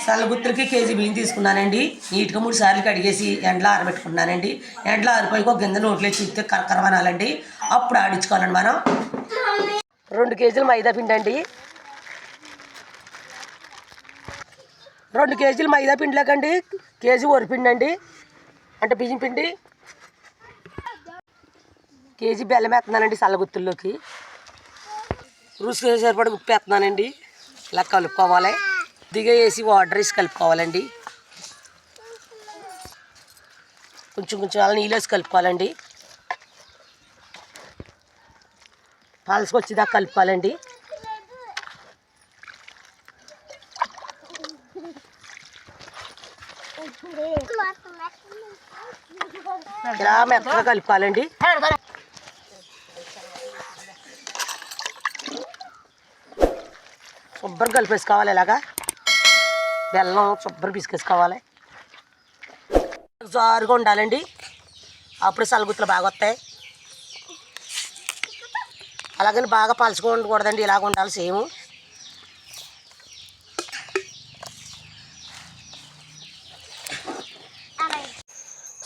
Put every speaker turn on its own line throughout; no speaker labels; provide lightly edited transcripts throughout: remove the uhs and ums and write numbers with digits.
సల్లగుత్తులకి KG బియ్యం తీసుకున్నానండి. నీట్గా 3 సార్లు కడిగేసి ఎండలో ఆరబెట్టుకున్నానండి. ఎండలో ఆరిపోయి ఒక గింజ నోట్లో చిత్తే కరకరవనాలండి. అప్పుడు ఆడించుకోవాలండి మనం. 2 కేజీలు మైదా పిండి అండి. 2 కేజీలు మైదా పిండిలోకండి కేజీ వరిపిండి అండి, అంటే బియ్యం పిండి. కేజీ బెల్లం వేస్తున్నానండి సల్లగుత్తుల్లోకి. రుచికి సరిపడి ఉప్పు వేస్తున్నానండి. ఇలా కలుపుకోవాలి. కొద్దిగా వేసి వాటర్ వేసి కలుపుకోవాలండి. కొంచెం కొంచెం అలా నీళ్ళు వేసి కలుపుకోవాలండి. పలసగా వచ్చేదాకా కలుపుకోవాలండి. ఇలా మెత్తగా కలుపుకోవాలండి. శుభ్రం కలిపేసుకోవాలి. ఇలాగా బెల్లం శుభ్రం పిసికేసుకోవాలి. జారుగా ఉండాలండి. అప్పుడు సల్లగుత్తులు బాగా వస్తాయి. అలాగని బాగా పలుచుగా ఉండకూడదండి. ఇలాగ ఉండాలి సేమ్.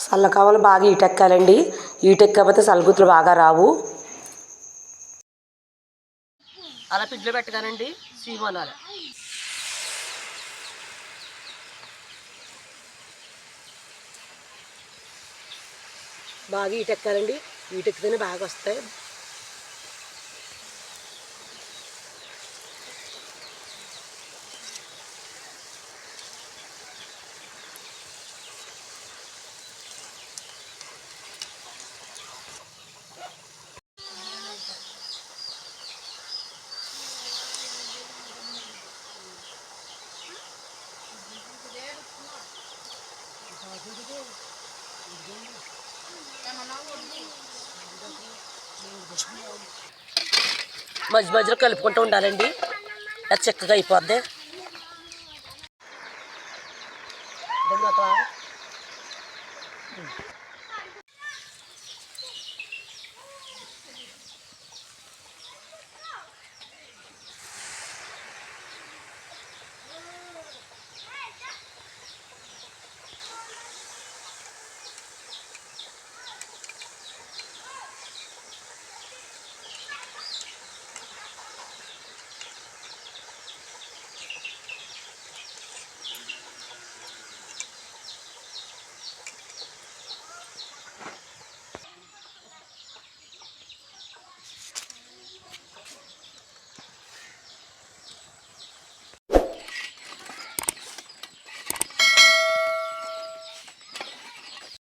సల్లకావలు బాగా ఈటెక్కాలండి. ఈటెక్కకపోతే సల్లగుత్తులు బాగా రావు. అలా పిడ్లో పెట్టగానండి సీమనాలి. బాగా ఈటెక్కాలండి. ఈటెక్కితేనే బాగా వస్తాయి. మధ్య మధ్యలో కలుపుకుంటూ ఉండాలండి. అది చక్కగా అయిపోద్ది.